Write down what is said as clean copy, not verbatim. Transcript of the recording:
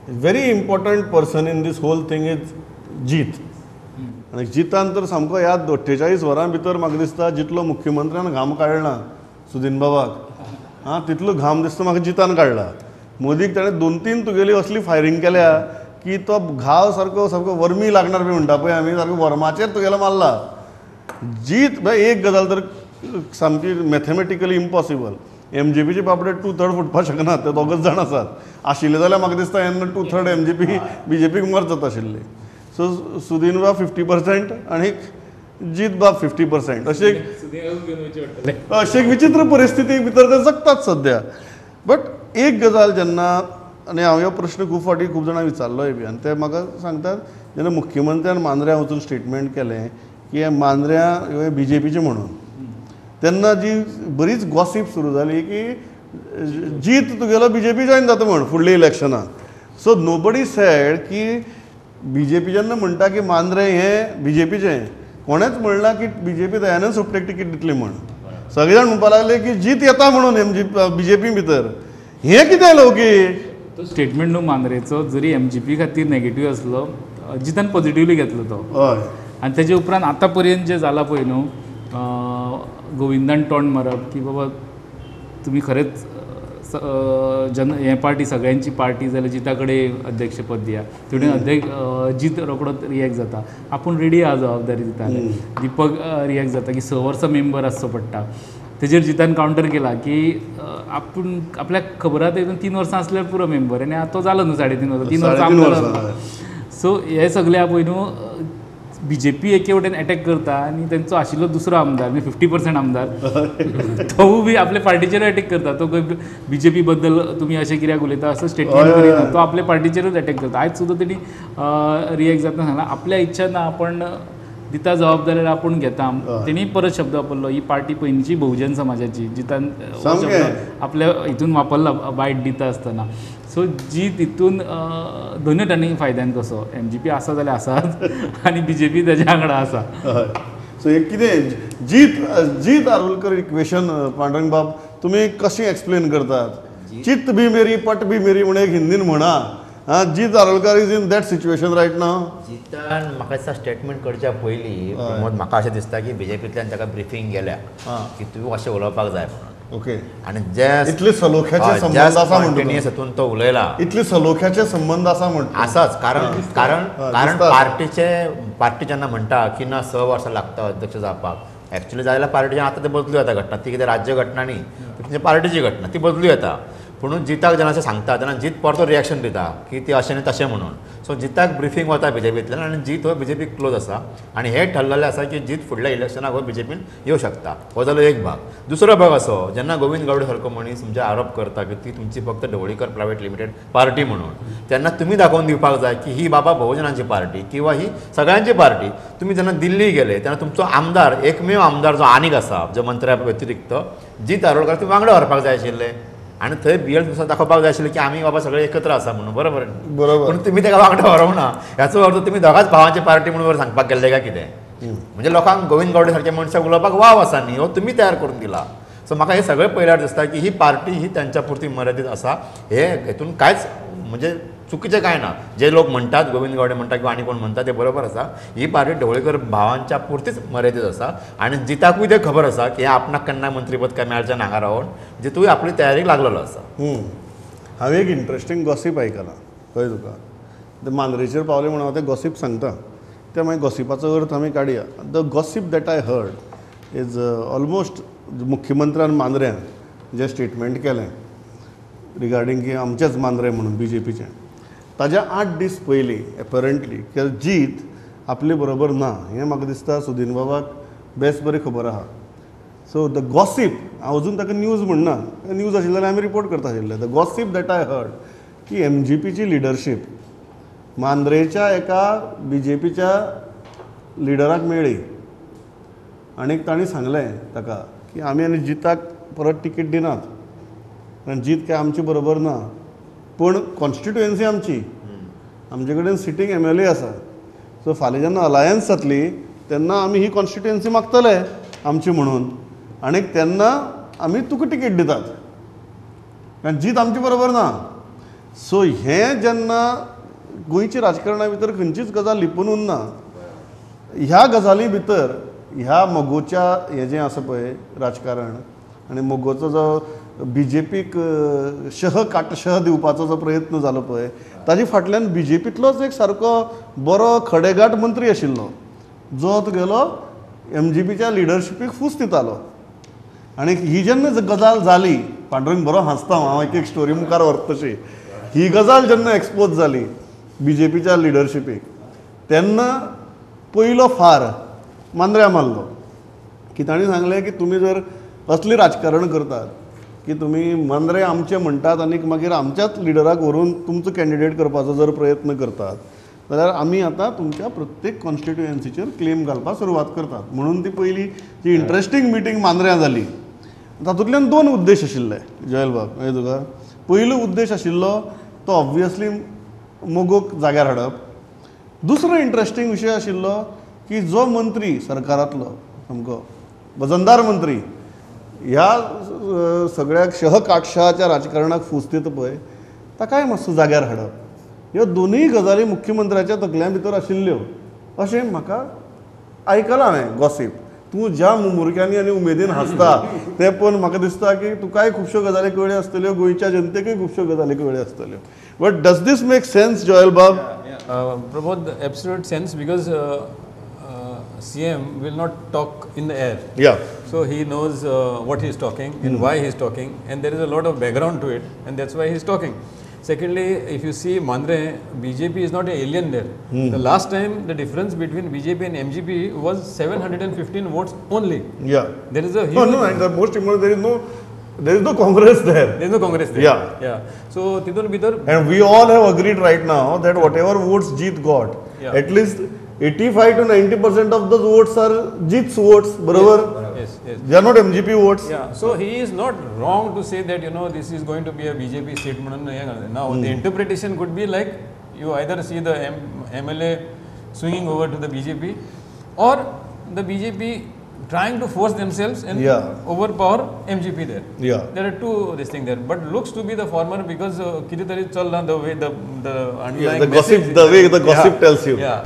Very important person in this whole thing is Jeet. आनी जितान तर सामको ह्या 48 वरां भितर म्हाका दिसता जितलो मुख्यमंत्र्यान घाम काडला सुदीन बाबाक तितलो घाम दिसता म्हाका जितान काडला. मोदीक ताणें 2-3 तुगेली असली फायरींग केल्या की तो घाव सारको सारको वर्मी लागणार बी म्हणटा पळय आमी सारको वर्माचेर तुगेलो मारला. जीत एक गजाल तर सामकी मॅथमॅटिकली इम्पॉसिबल. MJPचे बाबडे 2/3 फुटपाक शकनात, ते दोगच जाण आसात. आशिल्ले जाल्यार म्हाका दिसता येन्ना 2/3 MJP BJPक मर्ज जाता आशिल्ले. सो सुदीन बाब 50% आनी जीत बाब 50%. अशें एक विचित्र परिस्थिती भितर ते जगतात सद्या. बट एक गजाल जेन्ना आनी हांव हो प्रश्न खूब फावटी खूब जाणां विचारलोय बी आनी ते म्हाका सांगतात जेन्ना मुख्यमंत्र्यान मांद्र्या वचून स्टेटमेंट केलें की हे मांद्र्या ह्यो BJPचे म्हणून, तेन्ना जी बरीच गॉसिप सुरू जाली की जीत तुगेलो BJP जॉयन जाता म्हण फुडल्या इलेक्शनाक. सो नोबडी सेड की BJP जेन्ना म्हणटा की मांद्रे हें BJPचें, कोणेंच म्हणला की BJP दयानंद सोपटेक तिकीट दितली म्हण. सगळे जाण म्हणपाक लागले की जीत येता म्हणून BJP भितर. हें कितें लौकीक? तो स्टेटमेंट न्हू मांद्रेचो, जरी MJP खातीर नेगेटिव्ह आसलो, जितान पॉझिटिव्हली घेतलो तो. हय. आनी तेजे उपरांत आतां पर्यंत जें जालां पळय न्हू, गोविंदान तोंड मारप की बाबा तुमी खरेंच हे पार्टी सगळ्यांची पार्टी जाल्यार जिता कडेन अध्यक्षपद दिया. थोडी जीत रोकडोच रिएक्ट जाता, आपूण रेडी आहा जबाबदारी दिताले. दीपक रिएक्ट जाता की 6 वर्सां मेंबर आसचो पडटा. तेजेर जितान कावंटर केला की आपूण आपल्याक खबर आहा तेतून 3 वर्सां आसल्यार पुरो मेंबर, आनी तो जालो न्हू 3.5 वर्सां, 3 वर्सां आमदार. सो हे सगळे पळय न्हू BJP एके वटेन अटॅक करता आनी तेंचो आशिल्लो दुसरो आमदार म्हणजे 50% आमदार तो बी आपल्या पार्टीचेर अटॅक करता. तो BJP बद्दल तुमी अशें कित्याक उलयता असो स्टेटमेंट करिना, तो आपल्या पार्टीचेरूच अटॅक करता. आयज सुद्दां तेणी रिएक्ट जातना सांगला आपल्या इच्छा ना, आपण दिता जबाबदारी आपूण घेता. तेणी परत शब्द वापरलो ही पार्टी पयलींची बहुजन समाजाची, जितान आपल्या हितून वापरला बायट दिता आसतना. सो जीत हितून दोनूय टांनी फायद्यान कसो. MJP आसा जाल्यार आसात आनी BJP तेज्या वांगडा आसा. सो एक कितें जीत आरोलकर इक्वेशन पांडुरंग बाब तुमी कशें एक्सप्लेन करतात? चित्त भी मेरी पट भी मेरी म्हणून एक हिंदीन म्हणा. Jeet Arolkar is in that situation right नाव. जितान म्हाका दिसता स्टेटमेंट करच्या पयलीं प्रमोद म्हाका अशें दिसता की BJPंतल्यान ताका ब्रिफींग गेल्या की तुवें अशें उलोवपाक जाय म्हणून. ओके. आनी जे इतले सलोख्याचे संबंध आसा म्हणटा हातून तो उलयला, इतले सलोख्याचे संबंध आसा म्हणटा आसाच. कारण पार्टी जेन्ना म्हणटा की ना 6 वर्सां लागता अध्यक्ष जावपाक, एक्चुअली जाल्यार पार्टीच्या आतां ते बदलू येता घटना. ती कितें राज्य घटना न्ही, ती पार्टीची घटना, ती बदलू येता. पूण जिताक जेन्ना अशें सांगता तेन्ना जीत परतो रिएक्शन दिता की ती अशें न्ही तशें म्हणून. सो जिताक ब्रिफींग वता BJPंतल्यान आनी जीत हो BJP क्लोज आसा. आनी हे ठरलेलें आसा की जीत फुडल्या इलेक्शनाक हो BJPन येवं शकता. हो जालो एक भाग. दुसरो भाग असो जेन्ना गोविंद गावडे सारको मनीस तुमचे आरोप करता की ती तुमची फक्त ढवळीकर प्रायवेट लिमिटेड पार्टी म्हणून, तेन्ना तुमी दाखोवन दिवपाक जाय की ही बाबा बहुजनांची पार्टी किंवा ही सगळ्यांची पार्टी. तुमी जेन्ना दिल्ली गेले तेन्ना तुमचो आमदार, एकमेव आमदार जो आनीक आसा जो मंत्र्या व्यतिरिक्त जीत आरोलकर, तुमी वांगडा व्हरपाक जाय आशिल्ले आनी थंय BL दाखोवपाक जाय आशिल्लें की आमी बाबा सगळे एकत्र आसा म्हणून. बरोबर. पूण तुमी ताका वांगडा व्हरोंक ना. ह्याचो अर्थ तुमी दोगांच भावांची पार्टी म्हणून सांगपाक गेल्ले काय कितें? म्हणजे लोकांक गोविंद गावडे सारख्या मनशाक उलोवपाक वाव आसा न्ही, हो तुमी तयार करून दिला. सो म्हाका हे सगळें पयल्यार दिसता की ही पार्टी ही त्यांच्या पुरती मर्यादीत आसा. हे हेतून कांयच म्हणजे चुकीचें कांय ना. जे लोक म्हणटात, गोविंद गावडे म्हणटा किंवा आनी कोण म्हणटा ते बरोबर आसा. ही पार्टी ढवळीकर भावांच्या पुरतीच मर्यादीत आसा आनी जिताकूय ते खबर आसा की आपणाक केन्ना मंत्रीपद काय मेळचें हांगा रावन जितूय आपली तयारीक लागलेलो आसा. हांवें एक इंट्रस्टींग गॉसिप आयकलां कळ्ळें तुका. ते मांद्रेचेर पावले म्हणून हांव तें गॉसिप सांगता. ते मागीर गॉसिपाचो अर्थ आमी काडया. The gossip that I heard is almost मुख्यमंत्र्यान मांद्र्यान जें स्टेटमेंट केलें रिगार्डींग की आमचेच मांद्रे म्हणून BJPचें, ताज्या 8 दीस पयलीं एपरंटली जीत आपले बरोबर ना हें म्हाका दिसता सुदीन बाबाक बेस्ट बरी खबर आहा. सो द गॉसिप, हांव अजून ताका न्यूज म्हणना, न्यूज आशिल्ले जाल्यार आमी रिपोर्ट करता आशिल्ले. The gossip that I heard की MJPची लिडरशीप मांद्रेच्या एका BJPच्या लिडराक मेळ्ळी आनी तांणी सांगलें ताका की आमी आनी जिताक परत तिकीट दिनात कारण जीत काय आमचे बरोबर ना, पूण कॉन्स्टिट्युएन्सी आमची, आमचे कडेन सिटींग MLA आसा. सो फाल्यां जेन्ना अलायन्स जातली तेन्ना आमी ही कॉन्स्टिट्युएन्सी मागतले आमची म्हणून आनी तेन्ना आमी तुका तिकीट दितात कारण जीत आमचे बरोबर ना. सो हें जेन्ना गोंयच्या राजकारणा भितर खंयचीच गजाल लिपून उरना, ह्या गजाली भितर ह्या मोगोच्या हें जें आसा पळय राजकारण आनी मोगोचो जो BJPक काटशह दिवपाचो जो प्रयत्न जालो पळय, ताजे फाटल्यान BJPंतलोच एक सारको बरो खडेगाठ मंत्री आशिल्लो जो तुगेलो MGPच्या लिडरशिपीक फूस दितालो. आनी ही जेन्ना गजाल जाली, पांडुरंग बरो हांसता, हांव एक स्टोरी मुखार व्हरता तशी, ही गजाल जेन्ना एक्सपोज जाली BJPच्या लिडरशिपीक, तेन्ना पयलो फार मांद्र्या मारलो की तांणी सांगलें की तुमी जर असली राजकारण करतात की तुमी मांद्रे आमचे म्हणटात आनी मागीर आमच्याच लिडराक व्हरून तुमचो कॅन्डिडेट करपाचो जर प्रयत्न करतात जाल्यार आमी आतां तुमच्या प्रत्येक कॉन्स्टिट्युएन्सीचेर क्लेम घालपाक सुरवात करतात. म्हणून ती पयली जी इंट्रस्टींग मिटींग मांद्र्या जाली, तातूंतल्यान 2 उद्देश आशिल्ले जयल बाब. मागीर तुका पयलो उद्देश आशिल्लो तो ऑब्वियसली मोगोक जाग्यार हाडप. दुसरो इंट्रस्टींग विशय आशिल्लो की जो मंत्री सरकारांतलो सामको वजनदार मंत्री ह्या सगळ्या काटशहाच्या राजकारणाक फूस दिता पळय, ताकाय मातसो जाग्यार हाडप. ह्यो दोनूय गजाली मुख्यमंत्र्याच्या तकल्या भितर आशिल्ल्यो अशें म्हाका आयकलां हांवें गॉसीप. तूं ज्या मुमुरक्यांनी आनी उमेदीन हांसता तें पळोवन म्हाका दिसता की तुकाय खुबश्यो गजाली कळ्ळ्यो आसतल्यो, गोंयच्या जनतेकूय खुबश्यो गजाली कळ्ळ्यो आसतल्यो. But does this make sense Joel बाब? Pramod, absolute sense, because CM will not talk in the air. Yeah. So he knows what he is talking and why he is talking, and there is a lot of background to it, and that's why he is talking. Secondly, if you see Mandre, BJP is not an alien there. The last time the difference between BJP and MGP was 715 votes only. Yeah. There is a huge... No, and the most important, there is no Congress there. There is no Congress there. Yeah. So Tidun Bidar... And we all have agreed right now that whatever votes Jeet got, at least 85 to 90% of those votes are Jeet's votes, barabar? Yes. They are not MGP votes. Yeah, so he is not wrong to say that, you know, this is going to be a BJP seat. Now, the interpretation could be like, you either see the MLA swinging over to the BJP, or the BJP trying to force themselves and overpower MGP there. Yeah. There are two this thing there, but looks to be the former because Kiritari Challan, the way the underlying The gossip, the way the gossip tells you. Yeah.